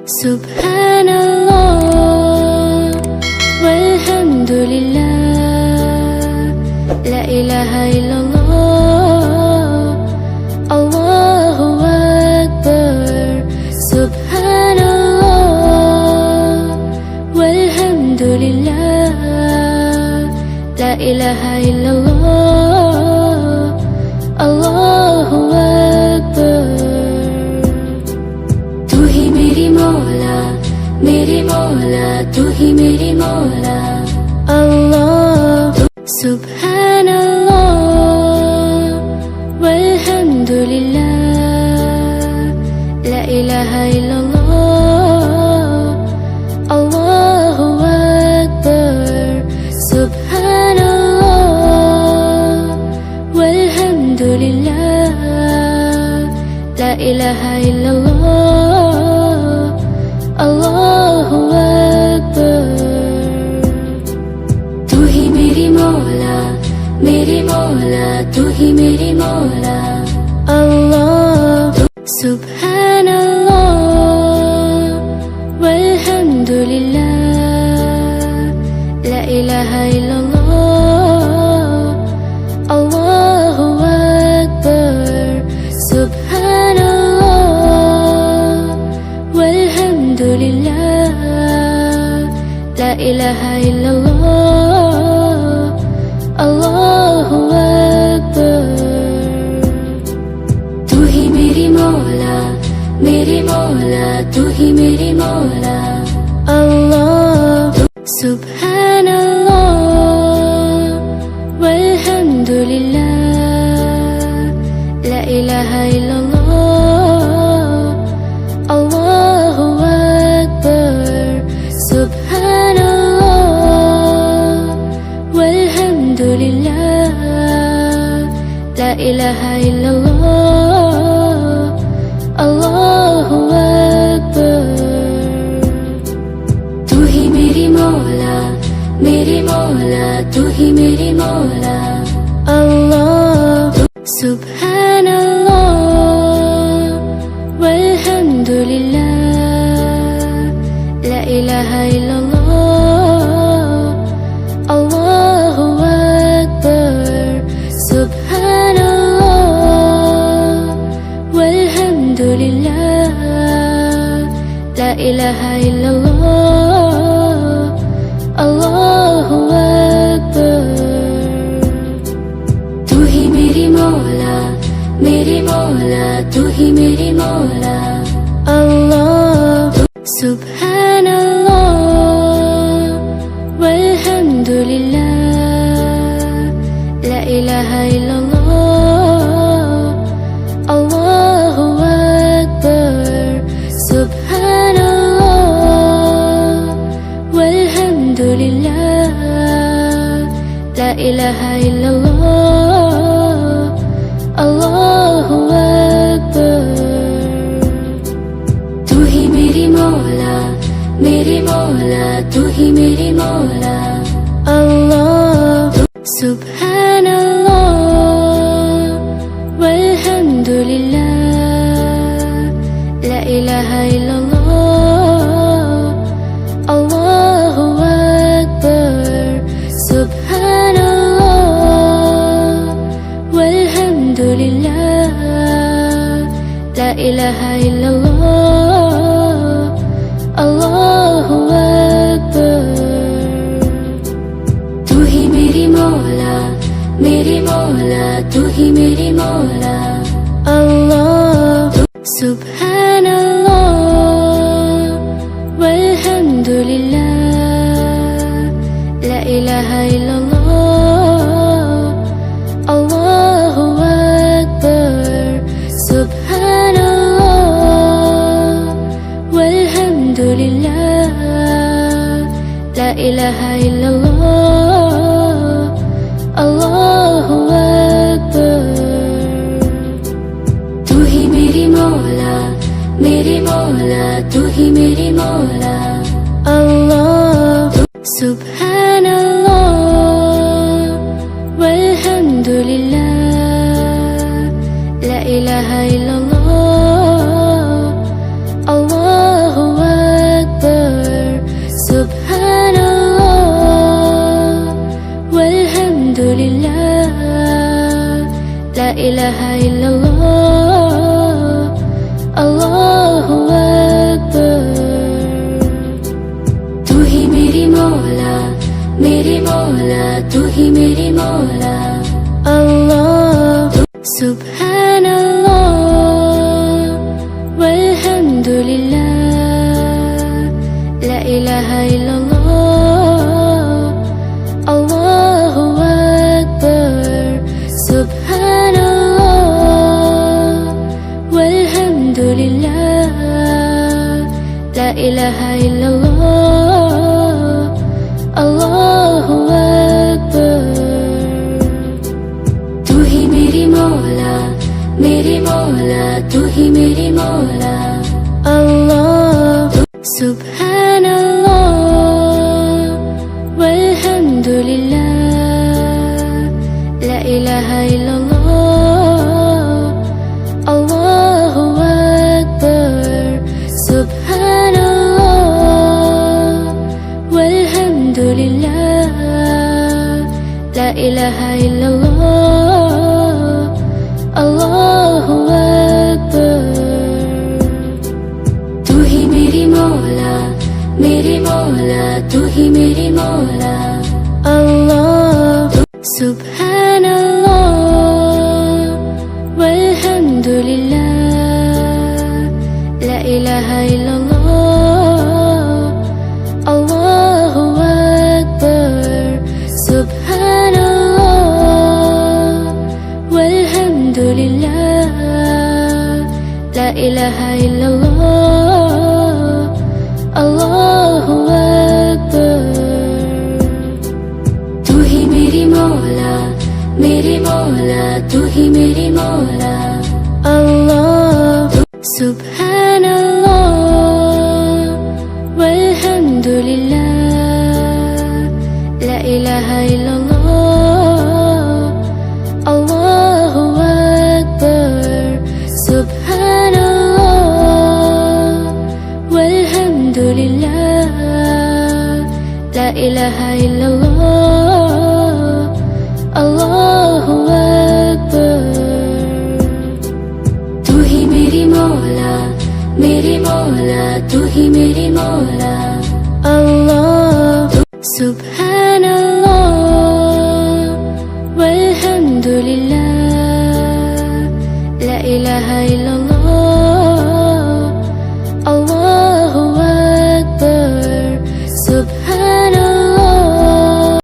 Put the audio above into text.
Subhanallah walhamdulillah, la ilaha illallah, Allahu Akbar. Subhanallah walhamdulillah, la ilaha illallah, Allahu Akbar. तू ही मेरी मौला, मेरी मौला, तू ही मेरी मौला। अल्लाह सुब्हानल्लाह वल्हम्दुलिल्लाह, ला इलाहा इल्लल्लाह, अल्लाहु अकबर। सुब्हानल्लाह वल्हम्दुलिल्लाह, ला इलाहा इल्लल्लाह, अल्लाहु अकबर। तू ही मेरी मौला, मेरी मौला, तू ही मेरी मौला। अल्लाह सुब्हानल्लाह वल्हम्दुलिल्लाह, ला इलाहा इल्लल्लाह, अल्लाहु अकबर। सुब्हानल्लाह वल्हम्दुलिल्लाह, ला इलाहा इल्लल्लाह, अल्लाहु अकबर। तू ही मेरी मौला, मेरी मौला, तू ही मेरी मौला। अल्लाह सुब्हानल्लाह वल्हम्दुलिल्लाह, ला इलाहा इल्लल्लाह, अल्लाहु अकबर। सुब्हानल्लाह वल्हम्दुलिल्लाह, ला इलाहा इल्लल्लाह, अल्लाहु अकबर। तू ही मेरी मौला, मेरी मौला, तू ही मेरी मौला। अल्लाह सुब्हानल्लाह वल्हम्दुलिल्लाह, ला इलाहा इल्लल्लाह, अल्लाहु अकबर। सुब्हानल्लाह वल्हम्दुलिल्लाह, ला इलाहा इल्लल्लाह, अल्लाहु अकबर। तू ही मेरी मौला, मेरी मौला, तू ही मेरी मौला। अल्लाह सुब्हानल्लाह वल्हम्दुलिल्लाह, ला इलाहा इल्लल्लाह, अल्लाहु अकबर। सुब्हानल्लाह वल्हम्दुलिल्लाह, ला इलाहा इल्लल्लाह, अल्लाहु अकबर। तू ही मेरी मौला, मेरी मौला, तू ही मेरी मौला। अल्लाह सुब्हानल्लाह वल्हम्दुलिल्लाह, ला इलाहा इल्लल्लाह, अल्लाहु अकबर। सुब्हानल्लाह वल्हम्दुलिल्लाह, ला इलाहा इल्लल्लाह, अल्लाहु अकबर। तू ही मेरी मौला, मेरी मौला, तू ही मेरी मौला। अल्लाह सुब्हानल्लाह वल्हम्दुलिल्लाह, ला इलाहा इल्लल्लाह, अल्लाहु अकबर। सुब्हानल्लाह वल्हम्दुलिल्लाह, ला इलाहा इल्लल्लाह, अल्लाहु अकबर। तू ही मेरी मौला, मेरी मौला, तू ही मेरी मौला। अल्लाह सुब्हानल्लाह वल्हम्दुलिल्लाह, ला इलाहा इल्लल्लाह, अल्लाहु ही मेरी मौला अल्लाह सुभान अल्लाह वल्हम्दुलिल्लाह ला इलाहा इल्लल्लाह अल्लाहु अकबर सुभान अल्लाह वल्हम्दुलिल्लाह ला इलाहा इल्लल्लाह अल्लाहु अकबर। तू ही मेरी मौला तू ही मेरी मौला अल्लाह सुभान अल्लाह वल्हम्दुलिल्लाह ला इलाहा इल्लल्लाह अल्लाहु अकबर सुभान अल्लाह वल्हम्दुलिल्लाह ला इलाहा इल्लल्लाह अल्लाहु अकबर। तू ही मेरी मौला तू ही मेरी मौला अल्लाह सुभान अल्लाह वल्हम्दुलिल्लाह ला इलाहा इल्लल्लाह अल्लाहु अकबर सुभान अल्लाह वल्हम्दुलिल्लाह ला इलाहा इल्लल्लाह अल्लाहु अकबर। तू ही मेरी मौला तू ही मेरी मौला अल्लाह सुभान अल्लाह वल्हम्दुलिल्लाह ला इलाहा इल्लल्लाह अल्लाहु अकबर सुभान अल्लाह वल्हम्दुलिल्लाह ला इलाहा इल्लल्लाह अल्लाहु अकबर। तू ही मेरी मौला तू ही मेरी मौला अल्लाह सुभान